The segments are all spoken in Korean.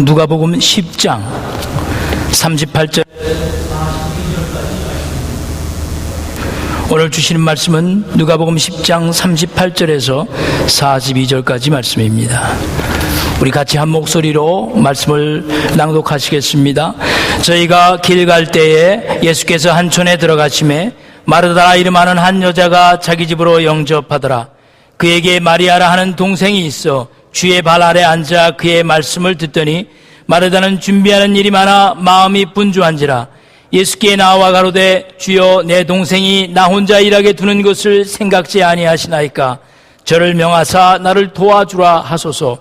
누가복음 10장 38절. 오늘 주시는 말씀은 누가복음 10장 38절에서 42절까지 말씀입니다. 우리 같이 한 목소리로 말씀을 낭독하시겠습니다. 저희가 길 갈 때에 예수께서 한 촌에 들어가심에 마르다라 이름하는 한 여자가 자기 집으로 영접하더라. 그에게 마리아라 하는 동생이 있어 주의 발 아래 앉아 그의 말씀을 듣더니 마르다는 준비하는 일이 많아 마음이 분주한지라. 예수께 나와 가로되 주여 내 동생이 나 혼자 일하게 두는 것을 생각지 아니하시나이까. 저를 명하사 나를 도와주라 하소서.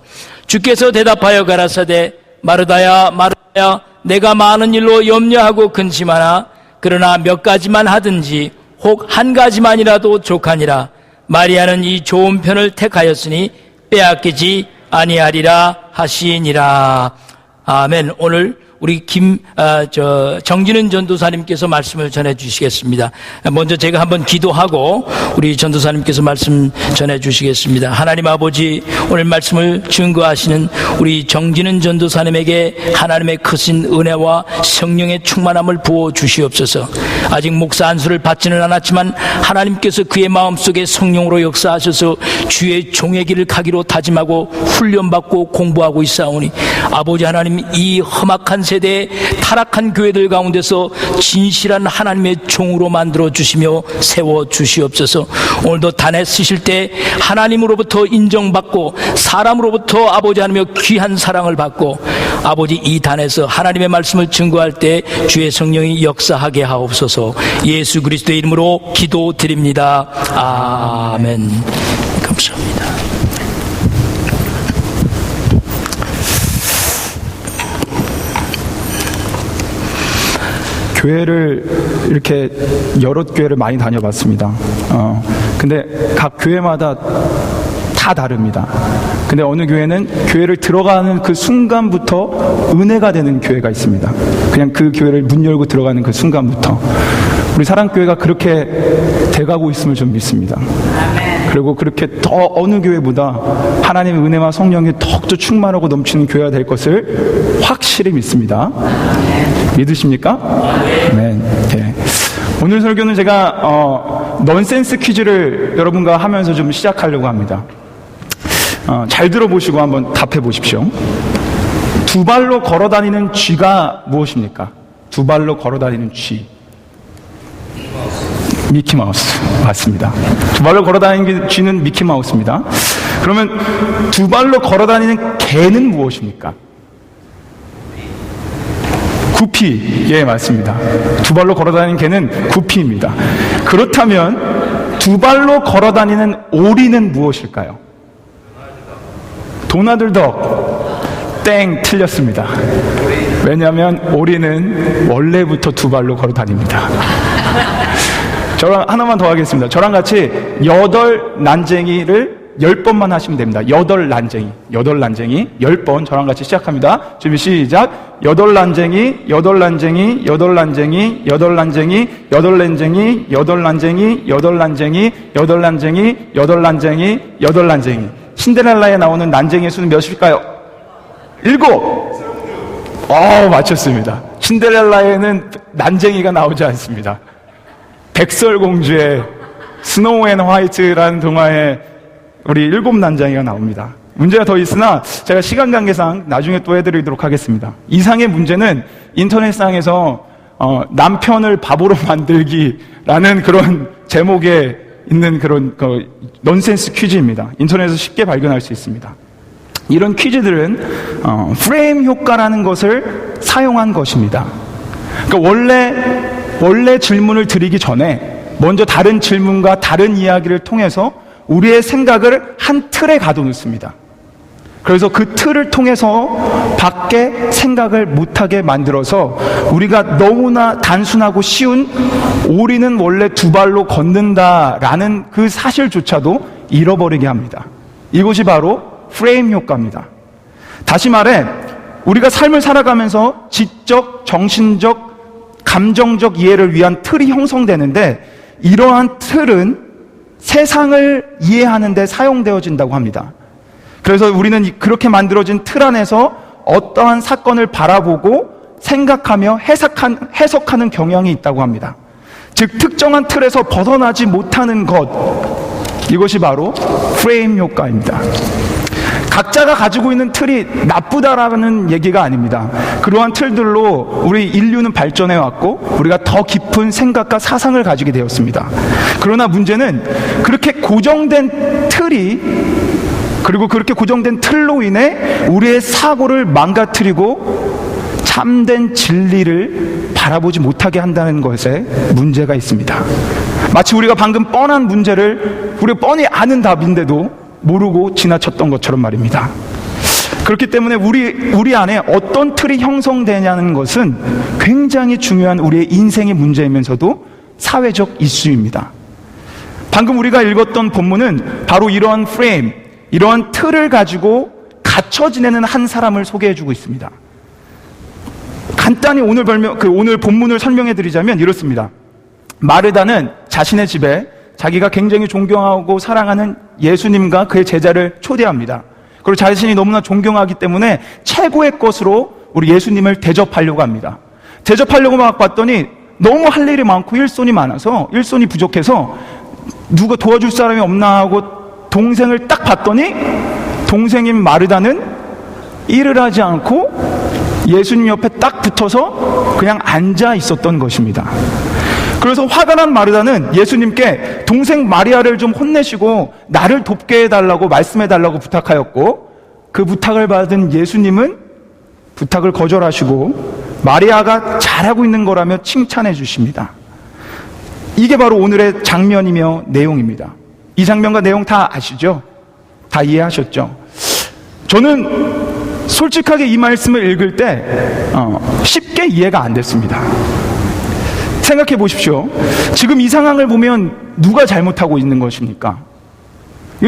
주께서 대답하여 가라사대 마르다야 마르다야 내가 많은 일로 염려하고 근심하나 그러나 몇 가지만 하든지 혹 한 가지만이라도 족하니라. 마리아는 이 좋은 편을 택하였으니 빼앗기지 아니하리라 하시니라. 아멘. 오늘 우리 정진은 전도사님께서 말씀을 전해 주시겠습니다. 먼저 제가 한번 기도하고 우리 전도사님께서 말씀 전해 주시겠습니다. 하나님 아버지, 오늘 말씀을 증거하시는 우리 정진은 전도사님에게 하나님의 크신 은혜와 성령의 충만함을 부어 주시옵소서. 아직 목사 안수를 받지는 않았지만 하나님께서 그의 마음속에 성령으로 역사하셔서 주의 종의 길을 가기로 다짐하고 훈련받고 공부하고 있사오니 아버지 하나님, 이 험악한 세대의 타락한 교회들 가운데서 진실한 하나님의 종으로 만들어 주시며 세워 주시옵소서. 오늘도 단에 쓰실 때 하나님으로부터 인정받고 사람으로부터 아버지 하나님의 귀한 사랑을 받고 아버지 이 단에서 하나님의 말씀을 증거할 때 주의 성령이 역사하게 하옵소서. 예수 그리스도의 이름으로 기도드립니다. 아멘. 감사합니다. 교회를 이렇게 여러 교회를 많이 다녀봤습니다. 근데 각 교회마다 다 다릅니다. 근데 어느 교회는 교회를 들어가는 그 순간부터 은혜가 되는 교회가 있습니다. 그냥 그 교회를 문 열고 들어가는 그 순간부터. 우리 사랑교회가 그렇게 돼가고 있음을 좀 믿습니다. 그리고 그렇게 더 어느 교회보다 하나님의 은혜와 성령이 더욱더 충만하고 넘치는 교회가 될 것을 확실히 믿습니다. 믿으십니까? 네. 네. 오늘 설교는 제가 넌센스 퀴즈를 여러분과 하면서 좀 시작하려고 합니다. 잘 들어보시고 한번 답해 보십시오. 두 발로 걸어다니는 쥐가 무엇입니까? 두 발로 걸어다니는 쥐. 미키마우스. 맞습니다. 두 발로 걸어다니는 쥐는 미키마우스입니다. 그러면 두 발로 걸어다니는 개는 무엇입니까? 구피. 예, 맞습니다. 두 발로 걸어다니는 개는 구피입니다. 그렇다면 두 발로 걸어다니는 오리는 무엇일까요? 도나드 덕. 땡, 틀렸습니다. 왜냐하면 오리는 원래부터 두 발로 걸어다닙니다. 저랑 하나만 더 하겠습니다. 저랑 같이 8난쟁이를 10번만 하시면 됩니다. 8난쟁이 10번 저랑 같이 시작합니다. 준비 시작. 8난쟁이 8난쟁이 8난쟁이 8난쟁이 8난쟁이 8난쟁이 8난쟁이 8난쟁이 8난쟁이 8난쟁이. 신데렐라에 나오는 난쟁이의 수는 몇일까요? 7. 맞췄습니다. 신데렐라에는 난쟁이가 나오지 않습니다. 백설공주의 스노우 앤 화이트라는 동화에 우리 7난쟁이가 나옵니다. 문제가 더 있으나 제가 시간 관계상 나중에 또 해드리도록 하겠습니다. 이상의 문제는 인터넷상에서 남편을 바보로 만들기라는 그런 제목에 있는 그런 넌센스 퀴즈입니다. 인터넷에서 쉽게 발견할 수 있습니다. 이런 퀴즈들은 프레임 효과라는 것을 사용한 것입니다. 그러니까 원래 질문을 드리기 전에 먼저 다른 질문과 다른 이야기를 통해서 우리의 생각을 한 틀에 가둬놓습니다. 그래서 그 틀을 통해서 밖에 생각을 못하게 만들어서 우리가 너무나 단순하고 쉬운 오리는 원래 두 발로 걷는다라는 그 사실조차도 잃어버리게 합니다. 이것이 바로 프레임 효과입니다. 다시 말해 우리가 삶을 살아가면서 지적, 정신적, 감정적 이해를 위한 틀이 형성되는데 이러한 틀은 세상을 이해하는 데 사용되어진다고 합니다. 그래서 우리는 그렇게 만들어진 틀 안에서 어떠한 사건을 바라보고 생각하며 해석하는 경향이 있다고 합니다. 즉 특정한 틀에서 벗어나지 못하는 것, 이것이 바로 프레임 효과입니다. 각자가 가지고 있는 틀이 나쁘다라는 얘기가 아닙니다. 그러한 틀들로 우리 인류는 발전해 왔고 우리가 더 깊은 생각과 사상을 가지게 되었습니다. 그러나 문제는 그렇게 고정된 틀이, 그리고 그렇게 고정된 틀로 인해 우리의 사고를 망가뜨리고 참된 진리를 바라보지 못하게 한다는 것에 문제가 있습니다. 마치 우리가 방금 뻔한 문제를 우리가 뻔히 아는 답인데도 모르고 지나쳤던 것처럼 말입니다. 그렇기 때문에 우리 안에 어떤 틀이 형성되냐는 것은 굉장히 중요한 우리의 인생의 문제이면서도 사회적 이슈입니다. 방금 우리가 읽었던 본문은 바로 이러한 프레임, 이러한 틀을 가지고 갇혀 지내는 한 사람을 소개해주고 있습니다. 간단히 오늘 본문을 설명해 드리자면 이렇습니다. 마르다는 자신의 집에 자기가 굉장히 존경하고 사랑하는 예수님과 그의 제자를 초대합니다. 그리고 자신이 너무나 존경하기 때문에 최고의 것으로 우리 예수님을 대접하려고 합니다. 대접하려고 막 봤더니 너무 할 일이 많고 일손이 부족해서 누가 도와줄 사람이 없나 하고 동생을 딱 봤더니 동생인 마르다는 일을 하지 않고 예수님 옆에 딱 붙어서 그냥 앉아 있었던 것입니다. 그래서 화가 난 마르다는 예수님께 동생 마리아를 좀 혼내시고 나를 돕게 해달라고 말씀해달라고 부탁하였고, 그 부탁을 받은 예수님은 부탁을 거절하시고 마리아가 잘하고 있는 거라며 칭찬해 주십니다. 이게 바로 오늘의 장면이며 내용입니다. 이 장면과 내용 다 아시죠? 다 이해하셨죠? 저는 솔직하게 이 말씀을 읽을 때 쉽게 이해가 안 됐습니다. 생각해 보십시오. 지금 이 상황을 보면 누가 잘못하고 있는 것입니까?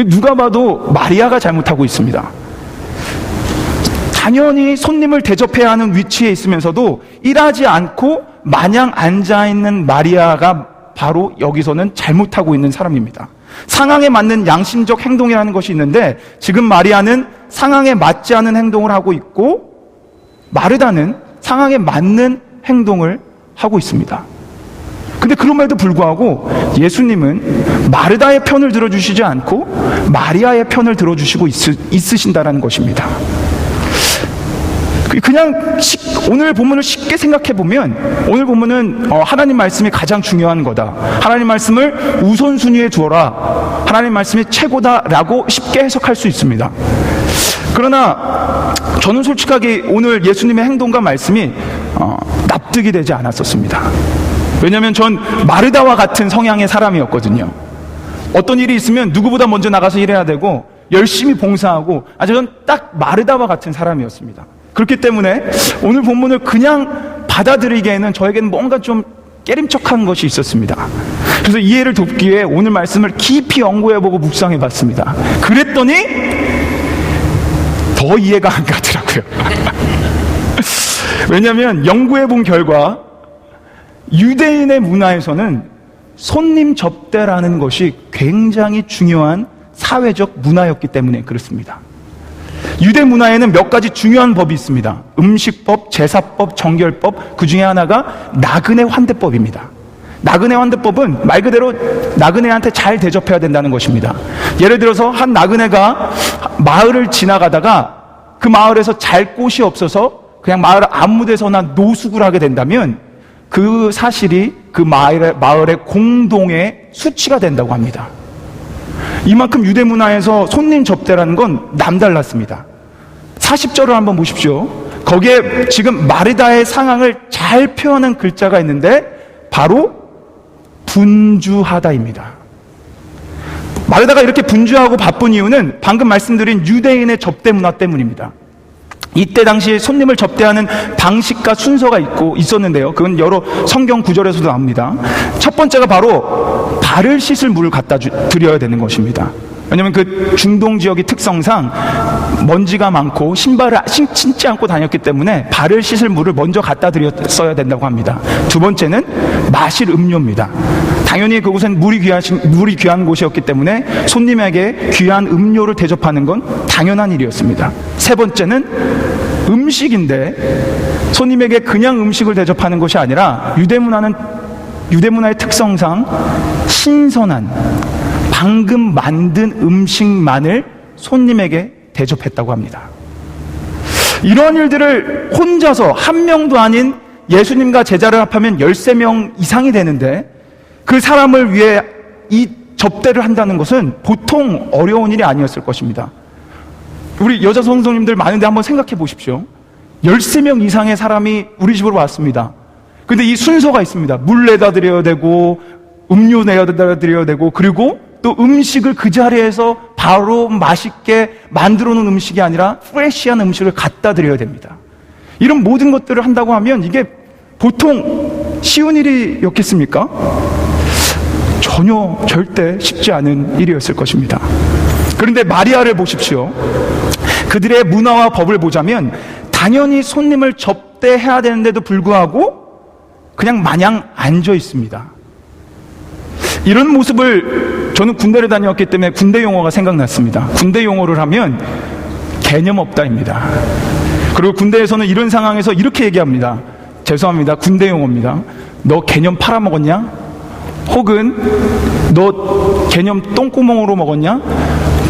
누가 봐도 마리아가 잘못하고 있습니다. 당연히 손님을 대접해야 하는 위치에 있으면서도 일하지 않고 마냥 앉아있는 마리아가 바로 여기서는 잘못하고 있는 사람입니다. 상황에 맞는 양심적 행동이라는 것이 있는데 지금 마리아는 상황에 맞지 않은 행동을 하고 있고 마르다는 상황에 맞는 행동을 하고 있습니다. 근데 그럼에도 불구하고 예수님은 마르다의 편을 들어주시지 않고 마리아의 편을 들어주시고 있으신다는 것입니다. 그냥 오늘 본문을 쉽게 생각해 보면 오늘 본문은 하나님 말씀이 가장 중요한 거다, 하나님 말씀을 우선순위에 두어라, 하나님 말씀이 최고다라고 쉽게 해석할 수 있습니다. 그러나 저는 솔직하게 오늘 예수님의 행동과 말씀이 납득이 되지 않았었습니다. 왜냐하면 전 마르다와 같은 성향의 사람이었거든요. 어떤 일이 있으면 누구보다 먼저 나가서 일해야 되고 열심히 봉사하고 전 딱 마르다와 같은 사람이었습니다. 그렇기 때문에 오늘 본문을 그냥 받아들이기에는 저에게는 뭔가 좀 깨림척한 것이 있었습니다. 그래서 이해를 돕기 위해 오늘 말씀을 깊이 연구해보고 묵상해봤습니다. 그랬더니 더 이해가 안 가더라고요. 왜냐하면 연구해본 결과 유대인의 문화에서는 손님 접대라는 것이 굉장히 중요한 사회적 문화였기 때문에 그렇습니다. 유대 문화에는 몇 가지 중요한 법이 있습니다. 음식법, 제사법, 정결법, 그 중에 하나가 나그네 환대법입니다. 나그네 환대법은 말 그대로 나그네한테 잘 대접해야 된다는 것입니다. 예를 들어서 한 나그네가 마을을 지나가다가 그 마을에서 잘 곳이 없어서 그냥 마을 아무 데서나 노숙을 하게 된다면 그 사실이 그 마을의 공동의 수치가 된다고 합니다. 이만큼 유대 문화에서 손님 접대라는 건 남달랐습니다. 40절을 한번 보십시오. 거기에 지금 마르다의 상황을 잘 표현한 글자가 있는데 바로 분주하다입니다. 마르다가 이렇게 분주하고 바쁜 이유는 방금 말씀드린 유대인의 접대 문화 때문입니다. 이때 당시에 손님을 접대하는 방식과 순서가 있었는데요. 그건 여러 성경 구절에서도 나옵니다. 첫 번째가 바로 발을 씻을 물을 갖다 드려야 되는 것입니다. 왜냐하면 그 중동 지역의 특성상 먼지가 많고 신발을 신지 않고 다녔기 때문에 발을 씻을 물을 먼저 갖다 드렸어야 된다고 합니다. 두 번째는 마실 음료입니다. 당연히 그곳은 물이 귀한 곳이었기 때문에 손님에게 귀한 음료를 대접하는 건 당연한 일이었습니다. 세 번째는 음식인데 손님에게 그냥 음식을 대접하는 것이 아니라 유대문화의 특성상 신선한 방금 만든 음식만을 손님에게 대접했다고 합니다. 이러한 일들을 혼자서 한 명도 아닌 예수님과 제자를 합하면 13명 이상이 되는데 그 사람을 위해 이 접대를 한다는 것은 보통 어려운 일이 아니었을 것입니다. 우리 여자 성도님들 많은데 한번 생각해 보십시오. 13명 이상의 사람이 우리 집으로 왔습니다. 근데 이 순서가 있습니다. 물 내다 드려야 되고 음료 내다 드려야 되고 그리고 또 음식을 그 자리에서 바로 맛있게 만들어 놓은 음식이 아니라 프레시한 음식을 갖다 드려야 됩니다. 이런 모든 것들을 한다고 하면 이게 보통 쉬운 일이었겠습니까? 전혀 절대 쉽지 않은 일이었을 것입니다. 그런데 마리아를 보십시오. 그들의 문화와 법을 보자면 당연히 손님을 접대해야 되는데도 불구하고 그냥 마냥 앉아 있습니다. 이런 모습을 저는 군대를 다녔기 때문에 군대 용어가 생각났습니다. 군대 용어를 하면 개념 없다입니다. 그리고 군대에서는 이런 상황에서 이렇게 얘기합니다. 죄송합니다. 군대 용어입니다. 너 개념 팔아먹었냐? 혹은 너 개념 똥구멍으로 먹었냐?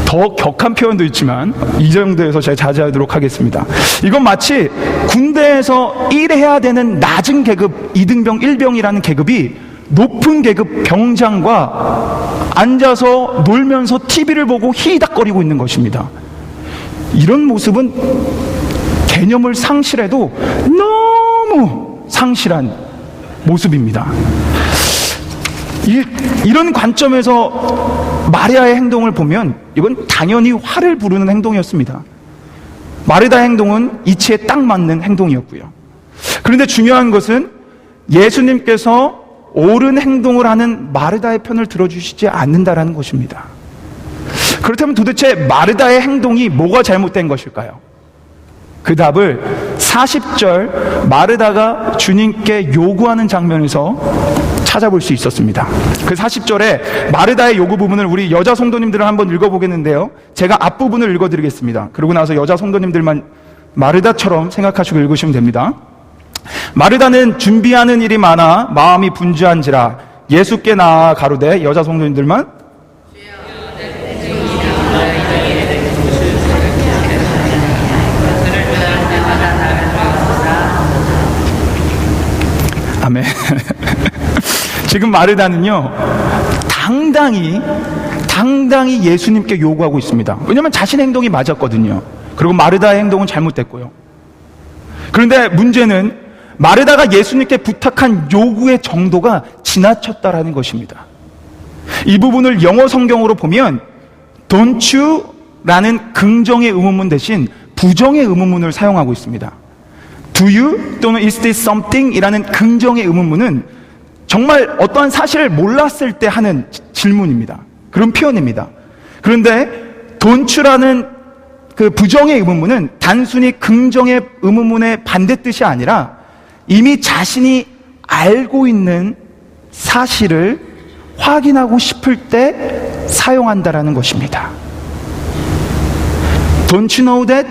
더 격한 표현도 있지만 이 정도에서 제가 자제하도록 하겠습니다. 이건 마치 군대에서 일해야 되는 낮은 계급 2등병 1병이라는 계급이 높은 계급 병장과 앉아서 놀면서 TV를 보고 히덕거리고 있는 것입니다. 이런 모습은 개념을 상실해도 너무 상실한 모습입니다. 이런 관점에서 마리아의 행동을 보면 이건 당연히 화를 부르는 행동이었습니다. 마르다의 행동은 이치에 딱 맞는 행동이었고요. 그런데 중요한 것은 예수님께서 옳은 행동을 하는 마르다의 편을 들어주시지 않는다라는 것입니다. 그렇다면 도대체 마르다의 행동이 뭐가 잘못된 것일까요? 그 답을 40절 마르다가 주님께 요구하는 장면에서 찾아볼 수 있었습니다. 그 40절에 마르다의 요구 부분을 우리 여자 성도님들을 한번 읽어보겠는데요. 제가 앞부분을 읽어드리겠습니다. 그러고 나서 여자 성도님들만 마르다처럼 생각하시고 읽으시면 됩니다. 마르다는 준비하는 일이 많아 마음이 분주한지라 예수께 나아 가로되 여자 성도님들만 아멘. 지금 마르다는요 당당히 예수님께 요구하고 있습니다. 왜냐하면 자신의 행동이 맞았거든요. 그리고 마르다의 행동은 잘못됐고요. 그런데 문제는 마르다가 예수님께 부탁한 요구의 정도가 지나쳤다라는 것입니다. 이 부분을 영어 성경으로 보면 Don't you라는 긍정의 의문문 대신 부정의 의문문을 사용하고 있습니다. Do you 또는 Is this something? 이라는 긍정의 의문문은 정말 어떠한 사실을 몰랐을 때 하는 질문입니다. 그런 표현입니다. 그런데 Don't you라는 그 부정의 의문문은 단순히 긍정의 의문문의 반대뜻이 아니라 이미 자신이 알고 있는 사실을 확인하고 싶을 때 사용한다라는 것입니다. Don't you know that?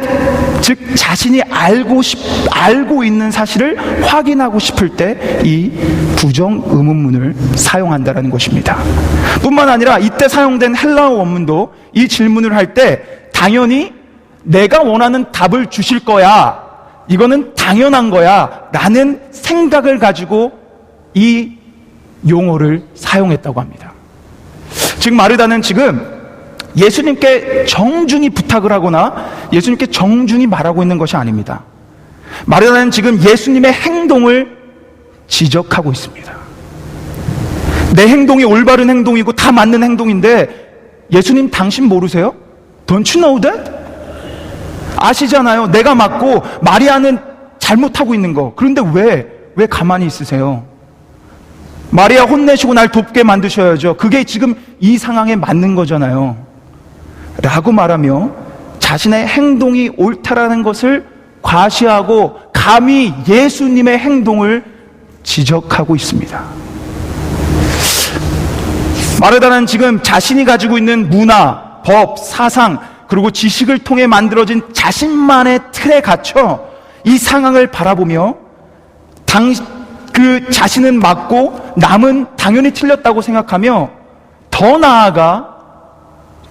즉 자신이 알고 있는 사실을 확인하고 싶을 때 이 부정 의문문을 사용한다라는 것입니다. 뿐만 아니라 이때 사용된 헬라어 원문도 이 질문을 할 때 당연히 내가 원하는 답을 주실 거야, 이거는 당연한 거야 라는 생각을 가지고 이 용어를 사용했다고 합니다. 즉 마르다는 지금 예수님께 정중히 부탁을 하거나 예수님께 정중히 말하고 있는 것이 아닙니다. 마르다는 지금 예수님의 행동을 지적하고 있습니다. 내 행동이 올바른 행동이고 다 맞는 행동인데 예수님 당신 모르세요? Don't you know that? 아시잖아요. 내가 맞고 마리아는 잘못하고 있는 거. 그런데 왜 가만히 있으세요? 마리아 혼내시고 날 돕게 만드셔야죠. 그게 지금 이 상황에 맞는 거잖아요. 라고 말하며 자신의 행동이 옳다라는 것을 과시하고 감히 예수님의 행동을 지적하고 있습니다. 마르다는 지금 자신이 가지고 있는 문화, 법, 사상, 그리고 지식을 통해 만들어진 자신만의 틀에 갇혀 이 상황을 바라보며 그 자신은 맞고 남은 당연히 틀렸다고 생각하며 더 나아가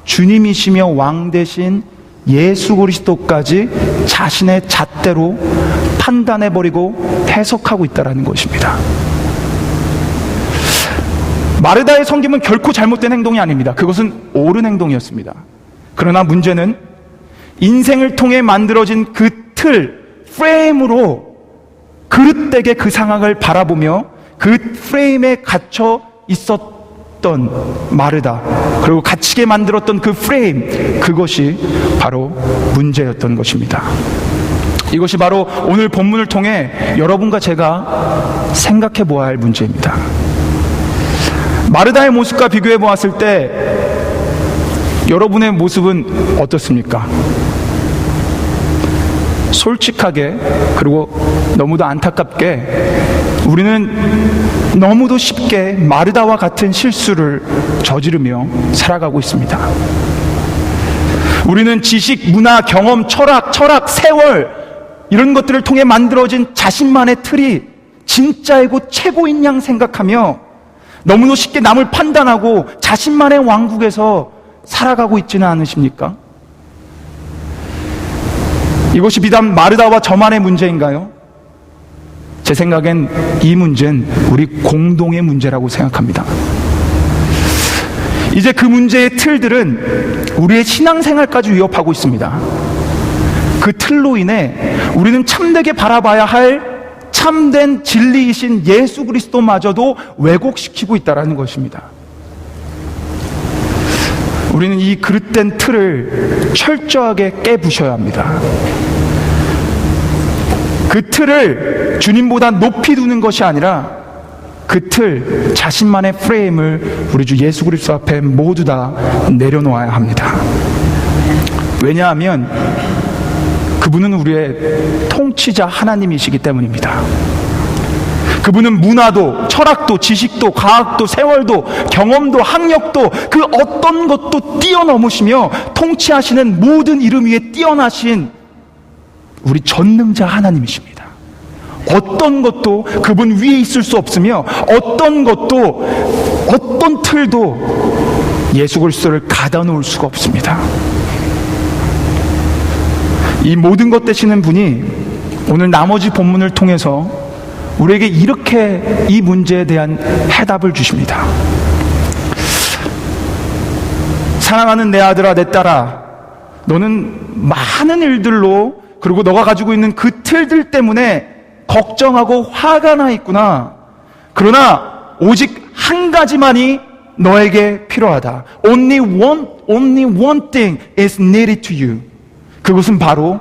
주님이시며 왕 대신 예수 그리스도까지 자신의 잣대로 판단해버리고 해석하고 있다는 것입니다. 마르다의 섬김은 결코 잘못된 행동이 아닙니다. 그것은 옳은 행동이었습니다. 그러나 문제는 인생을 통해 만들어진 그 틀, 프레임으로 그릇되게 그 상황을 바라보며 그 프레임에 갇혀 있었던 마르다, 그리고 갇히게 만들었던 그 프레임, 그것이 바로 문제였던 것입니다. 이것이 바로 오늘 본문을 통해 여러분과 제가 생각해 보아야 할 문제입니다. 마르다의 모습과 비교해 보았을 때 여러분의 모습은 어떻습니까? 솔직하게, 그리고 너무도 안타깝게 우리는 너무도 쉽게 마르다와 같은 실수를 저지르며 살아가고 있습니다. 우리는 지식, 문화, 경험, 철학, 세월, 이런 것들을 통해 만들어진 자신만의 틀이 진짜이고 최고인 양 생각하며 너무도 쉽게 남을 판단하고 자신만의 왕국에서 살아가고 있지는 않으십니까? 이것이 비단 마르다와 저만의 문제인가요? 제 생각엔 이 문제는 우리 공동의 문제라고 생각합니다. 이제 그 문제의 틀들은 우리의 신앙생활까지 위협하고 있습니다. 그 틀로 인해 우리는 참되게 바라봐야 할 참된 진리이신 예수 그리스도마저도 왜곡시키고 있다는 것입니다. 우리는 이 그릇된 틀을 철저하게 깨부셔야 합니다. 그 틀을 주님보다 높이 두는 것이 아니라 그 틀, 자신만의 프레임을 우리 주 예수 그리스도 앞에 모두 다 내려놓아야 합니다. 왜냐하면 그분은 우리의 통치자 하나님이시기 때문입니다. 그분은 문화도, 철학도, 지식도, 과학도, 세월도, 경험도, 학력도, 그 어떤 것도 뛰어넘으시며 통치하시는 모든 이름 위에 뛰어나신 우리 전능자 하나님이십니다. 어떤 것도 그분 위에 있을 수 없으며 어떤 것도, 어떤 틀도 예수 그리스도를 가다 놓을 수가 없습니다. 이 모든 것 되시는 분이 오늘 나머지 본문을 통해서 우리에게 이렇게 이 문제에 대한 해답을 주십니다. 사랑하는 내 아들아, 내 딸아, 너는 많은 일들로, 그리고 너가 가지고 있는 그 틀들 때문에 걱정하고 화가 나 있구나. 그러나 오직 한 가지만이 너에게 필요하다. Only one thing is needed to you. 그것은 바로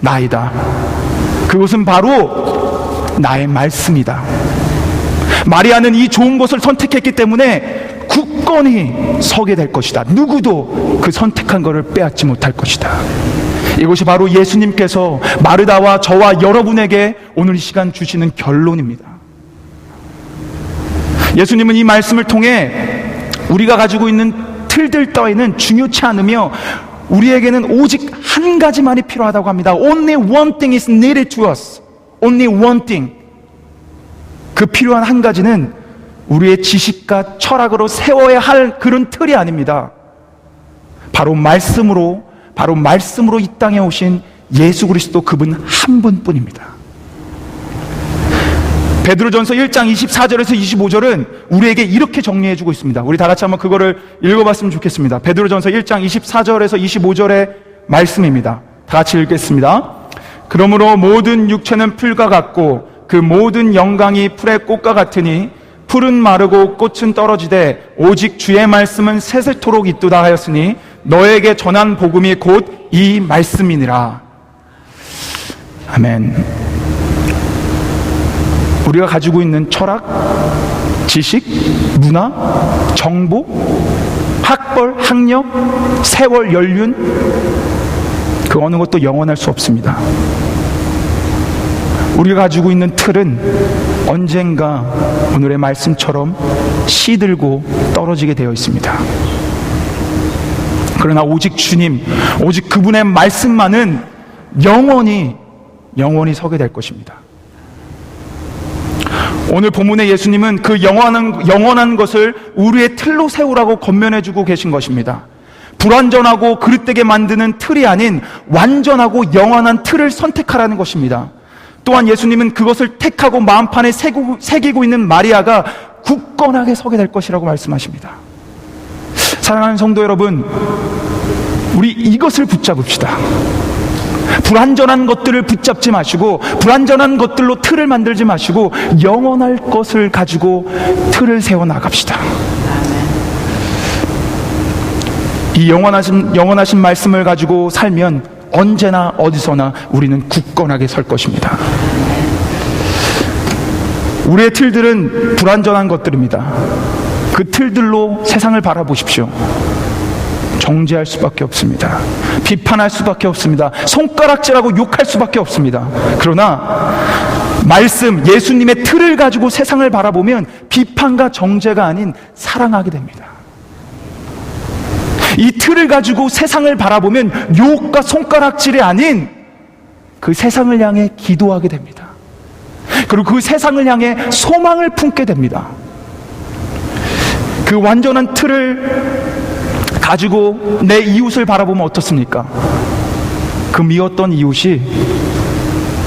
나이다. 그것은 바로 나의 말씀이다. 마리아는 이 좋은 것을 선택했기 때문에 굳건히 서게 될 것이다. 누구도 그 선택한 것을 빼앗지 못할 것이다. 이것이 바로 예수님께서 마르다와 저와 여러분에게 오늘 이 시간 주시는 결론입니다. 예수님은 이 말씀을 통해 우리가 가지고 있는 틀들 따위는 중요치 않으며 우리에게는 오직 한 가지만이 필요하다고 합니다. Only one thing is needed to us. Only one thing. 그 필요한 한 가지는 우리의 지식과 철학으로 세워야 할 그런 틀이 아닙니다. 바로 말씀으로 이 땅에 오신 예수 그리스도, 그분 한 분뿐입니다. 베드로전서 1장 24절에서 25절은 우리에게 이렇게 정리해주고 있습니다. 우리 다 같이 한번 그거를 읽어봤으면 좋겠습니다. 베드로전서 1장 24절에서 25절의 말씀입니다. 다 같이 읽겠습니다. 그러므로 모든 육체는 풀과 같고 그 모든 영광이 풀의 꽃과 같으니 풀은 마르고 꽃은 떨어지되 오직 주의 말씀은 세세토록 있도다 하였으니 너에게 전한 복음이 곧 이 말씀이니라. 아멘. 우리가 가지고 있는 철학, 지식, 문화, 정보, 학벌, 학력, 세월, 연륜, 그 어느 것도 영원할 수 없습니다. 우리가 가지고 있는 틀은 언젠가 오늘의 말씀처럼 시들고 떨어지게 되어 있습니다. 그러나 오직 주님, 오직 그분의 말씀만은 영원히 영원히 서게 될 것입니다. 오늘 본문의 예수님은 그 영원한 것을 우리의 틀로 세우라고 권면해주고 계신 것입니다. 불완전하고 그릇되게 만드는 틀이 아닌 완전하고 영원한 틀을 선택하라는 것입니다. 또한 예수님은 그것을 택하고 마음판에 새기고 있는 마리아가 굳건하게 서게 될 것이라고 말씀하십니다. 사랑하는 성도 여러분, 우리 이것을 붙잡읍시다. 불완전한 것들을 붙잡지 마시고, 불완전한 것들로 틀을 만들지 마시고, 영원할 것을 가지고 틀을 세워 나갑시다. 이 영원하신 말씀을 가지고 살면 언제나 어디서나 우리는 굳건하게 설 것입니다. 우리의 틀들은 불완전한 것들입니다. 그 틀들로 세상을 바라보십시오. 정죄할 수밖에 없습니다. 비판할 수밖에 없습니다. 손가락질하고 욕할 수밖에 없습니다. 그러나 말씀, 예수님의 틀을 가지고 세상을 바라보면 비판과 정죄가 아닌 사랑하게 됩니다. 이 틀을 가지고 세상을 바라보면 욕과 손가락질이 아닌 그 세상을 향해 기도하게 됩니다. 그리고 그 세상을 향해 소망을 품게 됩니다. 그 완전한 틀을 가지고 내 이웃을 바라보면 어떻습니까? 그 미웠던 이웃이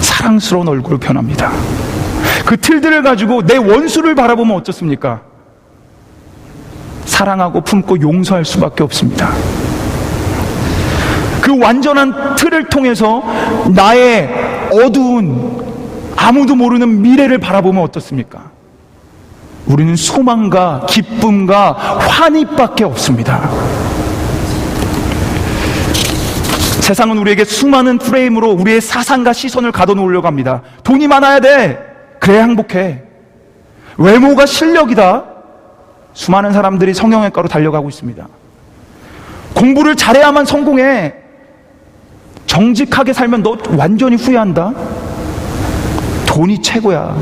사랑스러운 얼굴로 변합니다. 그 틀들을 가지고 내 원수를 바라보면 어떻습니까? 사랑하고 품고 용서할 수밖에 없습니다. 그 완전한 틀을 통해서 나의 어두운 아무도 모르는 미래를 바라보면 어떻습니까? 우리는 소망과 기쁨과 환희밖에 없습니다. 세상은 우리에게 수많은 프레임으로 우리의 사상과 시선을 가둬놓으려고 합니다. 돈이 많아야 돼. 그래야 행복해. 외모가 실력이다. 수많은 사람들이 성형외과로 달려가고 있습니다. 공부를 잘해야만 성공해. 정직하게 살면 너 완전히 후회한다. 돈이 최고야.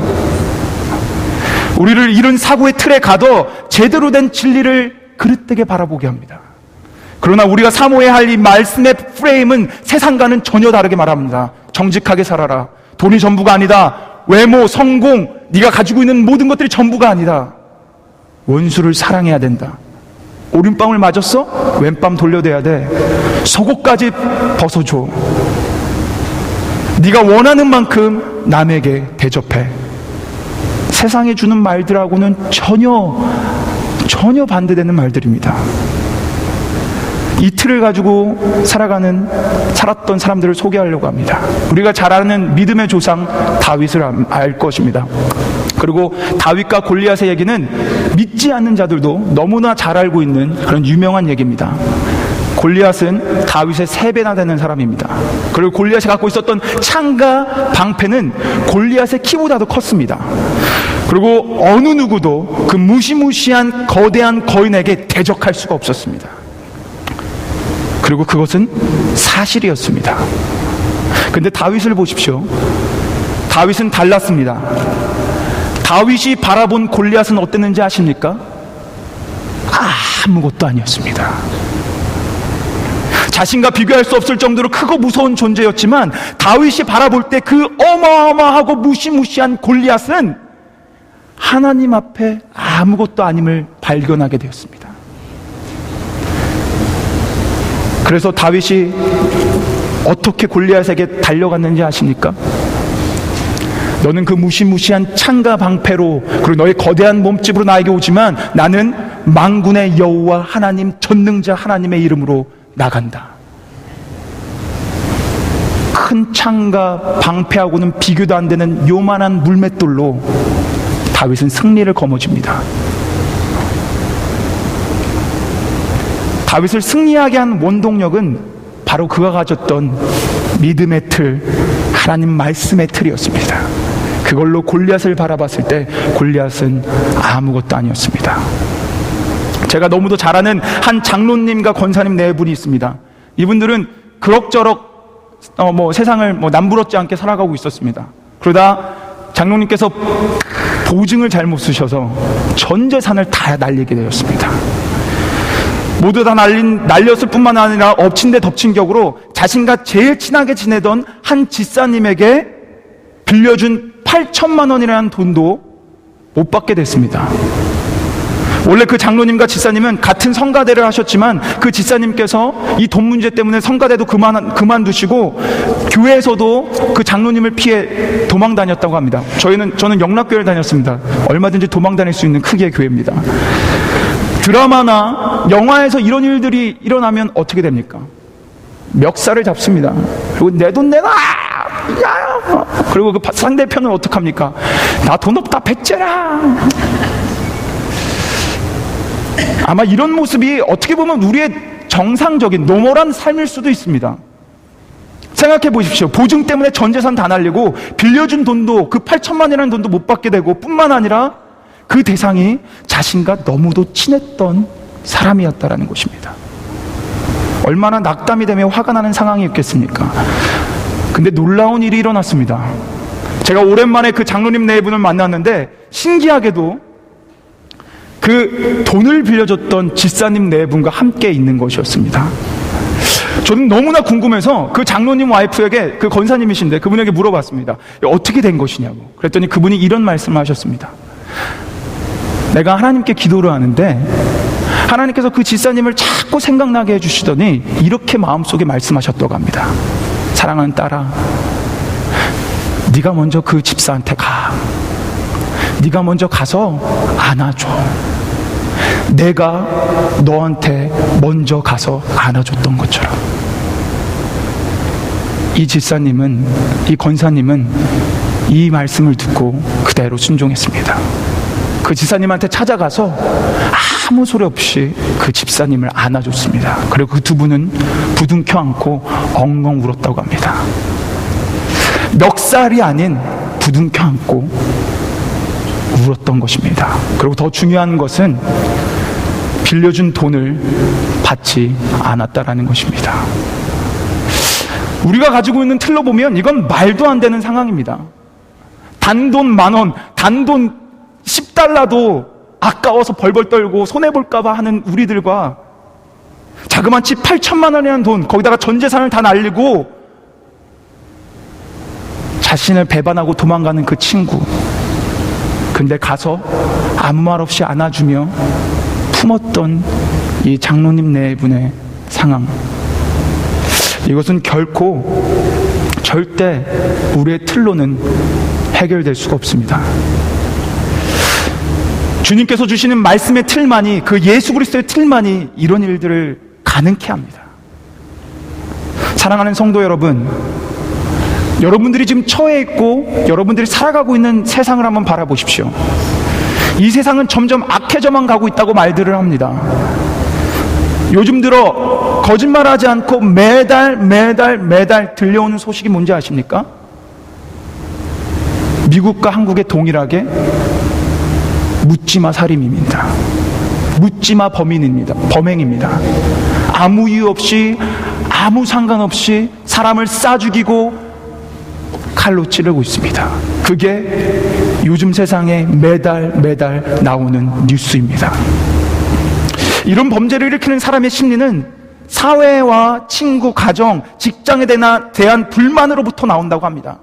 우리를 이런 사고의 틀에 가둬 제대로 된 진리를 그릇되게 바라보게 합니다. 그러나 우리가 사모해야 할 이 말씀의 프레임은 세상과는 전혀 다르게 말합니다. 정직하게 살아라. 돈이 전부가 아니다. 외모, 성공, 네가 가지고 있는 모든 것들이 전부가 아니다. 원수를 사랑해야 된다. 오른밤을 맞았어? 왼밤 돌려대야 돼. 속옷까지 벗어줘. 네가 원하는 만큼 남에게 대접해. 세상에 주는 말들하고는 전혀 반대되는 말들입니다. 이 틀을 가지고 살았던 사람들을 소개하려고 합니다. 우리가 잘 아는 믿음의 조상 다윗을 알 것입니다. 그리고 다윗과 골리앗의 얘기는 믿지 않는 자들도 너무나 잘 알고 있는 그런 유명한 얘기입니다. 골리앗은 다윗의 3배나 되는 사람입니다. 그리고 골리앗이 갖고 있었던 창과 방패는 골리앗의 키보다도 컸습니다. 그리고 어느 누구도 그 무시무시한 거대한 거인에게 대적할 수가 없었습니다. 그리고 그것은 사실이었습니다. 근데 다윗을 보십시오. 다윗은 달랐습니다. 다윗이 바라본 골리앗은 어땠는지 아십니까? 아무것도 아니었습니다. 자신과 비교할 수 없을 정도로 크고 무서운 존재였지만 다윗이 바라볼 때 그 어마어마하고 무시무시한 골리앗은 하나님 앞에 아무것도 아님을 발견하게 되었습니다. 그래서 다윗이 어떻게 골리앗에게 달려갔는지 아십니까? 너는 그 무시무시한 창과 방패로 그리고 너의 거대한 몸집으로 나에게 오지만 나는 만군의 여호와 하나님 전능자 하나님의 이름으로 나간다. 큰 창과 방패하고는 비교도 안 되는 요만한 물맷돌로 다윗은 승리를 거머쥡니다. 다윗을 승리하게 한 원동력은 바로 그가 가졌던 믿음의 틀, 하나님 말씀의 틀이었습니다. 그걸로 골리앗을 바라봤을 때 골리앗은 아무것도 아니었습니다. 제가 너무도 잘 아는 한 장로님과 권사님 네 분이 있습니다. 이분들은 그럭저럭 세상을 남부럽지 않게 살아가고 있었습니다. 그러다 장로님께서 보증을 잘못 쓰셔서 전 재산을 다 날리게 되었습니다. 모두 다 날렸을 뿐만 아니라 엎친 데 덮친 격으로 자신과 제일 친하게 지내던 한 집사님에게 빌려준 8천만 원이라는 돈도 못 받게 됐습니다. 원래 그 장로님과 집사님은 같은 성가대를 하셨지만 그 집사님께서 이 돈 문제 때문에 성가대도 그만두시고 교회에서도 그 장로님을 피해 도망 다녔다고 합니다. 저는 영락교회를 다녔습니다. 얼마든지 도망 다닐 수 있는 크기의 교회입니다. 드라마나 영화에서 이런 일들이 일어나면 어떻게 됩니까? 멱살을 잡습니다. 그리고 내 돈 내놔! 야! 그리고 그 상대편은 어떡합니까? 나 돈 없다 배째라! 아마 이런 모습이 어떻게 보면 우리의 정상적인 노멀한 삶일 수도 있습니다. 생각해 보십시오. 보증 때문에 전 재산 다 날리고 빌려준 돈도 그 8천만이라는 돈도 못 받게 되고 뿐만 아니라 그 대상이 자신과 너무도 친했던 사람이었다라는 것입니다. 얼마나 낙담이 되며 화가 나는 상황이었겠습니까? 근데 놀라운 일이 일어났습니다. 제가 오랜만에 그 장로님 네 분을 만났는데 신기하게도 그 돈을 빌려줬던 집사님 네 분과 함께 있는 것이었습니다. 저는 너무나 궁금해서 그 장로님 와이프에게, 그 권사님이신데 그분에게 물어봤습니다. 어떻게 된 것이냐고. 그랬더니 그분이 이런 말씀을 하셨습니다. 내가 하나님께 기도를 하는데 하나님께서 그 집사님을 자꾸 생각나게 해주시더니 이렇게 마음속에 말씀하셨다고 합니다. 사랑하는 딸아, 네가 먼저 그 집사한테 가. 네가 먼저 가서 안아줘. 내가 너한테 먼저 가서 안아줬던 것처럼. 이 집사님은, 이 권사님은 이 말씀을 듣고 그대로 순종했습니다. 그 집사님한테 찾아가서 아무 소리 없이 그 집사님을 안아줬습니다. 그리고 그 두 분은 부둥켜 안고 엉엉 울었다고 합니다. 멱살이 아닌 부둥켜 안고 울었던 것입니다. 그리고 더 중요한 것은 빌려준 돈을 받지 않았다라는 것입니다. 우리가 가지고 있는 틀로 보면 이건 말도 안 되는 상황입니다. 단돈 10,000원, 단돈 10달러도 아까워서 벌벌 떨고 손해볼까봐 하는 우리들과 자그마치 8천만 원이라는 돈, 거기다가 전 재산을 다 날리고 자신을 배반하고 도망가는 그 친구, 근데 가서 아무 말 없이 안아주며 품었던 이 장로님 네 분의 상황, 이것은 결코 절대 우리의 틀로는 해결될 수가 없습니다. 주님께서 주시는 말씀의 틀만이, 그 예수 그리스도의 틀만이 이런 일들을 가능케 합니다. 사랑하는 성도 여러분, 여러분들이 지금 처해 있고 여러분들이 살아가고 있는 세상을 한번 바라보십시오. 이 세상은 점점 악해져만 가고 있다고 말들을 합니다. 요즘 들어 거짓말하지 않고 매달 들려오는 소식이 뭔지 아십니까? 미국과 한국의 동일하게 묻지마 살인입니다. 묻지마 범행입니다. 아무 이유 없이, 아무 상관없이 사람을 쏴 죽이고 칼로 찌르고 있습니다. 그게 요즘 세상에 매달 나오는 뉴스입니다. 이런 범죄를 일으키는 사람의 심리는 사회와 친구, 가정, 직장에 대한 불만으로부터 나온다고 합니다.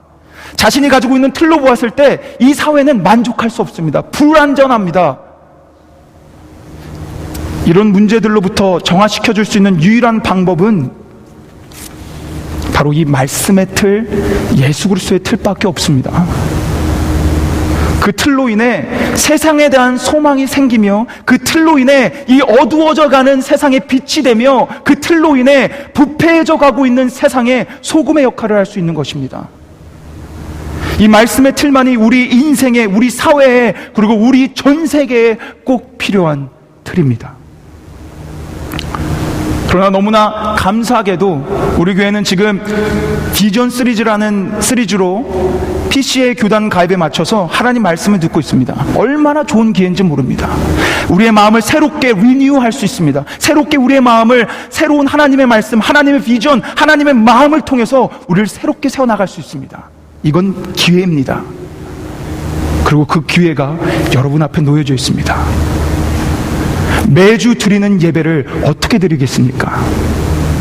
자신이 가지고 있는 틀로 보았을 때 이 사회는 만족할 수 없습니다. 불안전합니다. 이런 문제들로부터 정화시켜줄 수 있는 유일한 방법은 바로 이 말씀의 틀, 예수 그리스도의 틀밖에 없습니다. 그 틀로 인해 세상에 대한 소망이 생기며, 그 틀로 인해 이 어두워져가는 세상에 빛이 되며, 그 틀로 인해 부패해져 가고 있는 세상에 소금의 역할을 할 수 있는 것입니다. 이 말씀의 틀만이 우리 인생에, 우리 사회에, 그리고 우리 전 세계에 꼭 필요한 틀입니다. 그러나 너무나 감사하게도 우리 교회는 지금 비전 시리즈로 PCA 교단 가입에 맞춰서 하나님 말씀을 듣고 있습니다. 얼마나 좋은 기회인지 모릅니다. 우리의 마음을 새롭게 리뉴할 수 있습니다. 새롭게 우리의 마음을 새로운 하나님의 말씀, 하나님의 비전, 하나님의 마음을 통해서 우리를 새롭게 세워나갈 수 있습니다. 이건 기회입니다. 그리고 그 기회가 여러분 앞에 놓여져 있습니다. 매주 드리는 예배를 어떻게 드리겠습니까?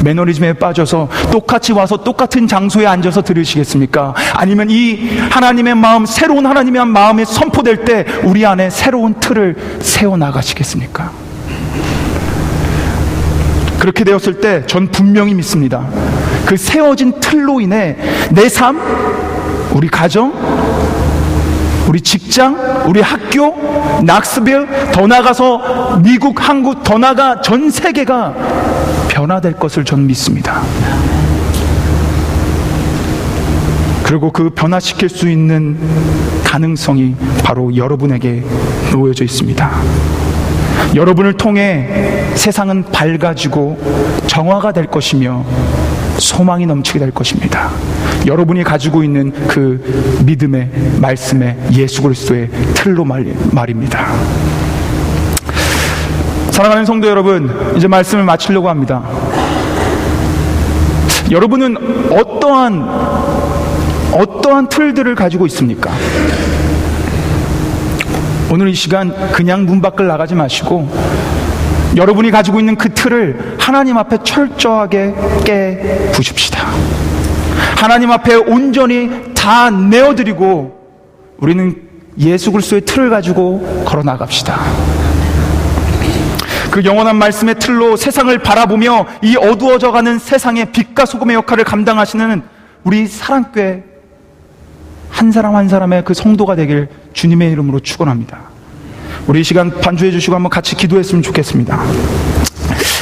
매너리즘에 빠져서 똑같이 와서 똑같은 장소에 앉아서 들으시겠습니까? 아니면 이 하나님의 마음, 새로운 하나님의 마음이 선포될 때 우리 안에 새로운 틀을 세워나가시겠습니까? 그렇게 되었을 때 전 분명히 믿습니다. 그 세워진 틀로 인해 내 삶, 우리 가정, 우리 직장, 우리 학교, 낙스빌, 더 나아가서 미국, 한국, 더 나아가 전 세계가 변화될 것을 전 믿습니다. 그리고 그 변화시킬 수 있는 가능성이 바로 여러분에게 놓여져 있습니다. 여러분을 통해 세상은 밝아지고 정화가 될 것이며 소망이 넘치게 될 것입니다. 여러분이 가지고 있는 그 믿음의 말씀의 예수 그리스도의 틀로 말입니다. 사랑하는 성도 여러분, 이제 말씀을 마치려고 합니다. 여러분은 어떠한 틀들을 가지고 있습니까? 오늘 이 시간 그냥 문 밖을 나가지 마시고 여러분이 가지고 있는 그 틀을 하나님 앞에 철저하게 깨부십시다. 하나님 앞에 온전히 다 내어드리고 우리는 예수 그리스도의 틀을 가지고 걸어 나갑시다. 그 영원한 말씀의 틀로 세상을 바라보며 이 어두워져가는 세상의 빛과 소금의 역할을 감당하시는 우리 사랑교회 한 사람 한 사람의 그 성도가 되길 주님의 이름으로 축원합니다. 우리 이 시간 반주해 주시고 한번 같이 기도했으면 좋겠습니다.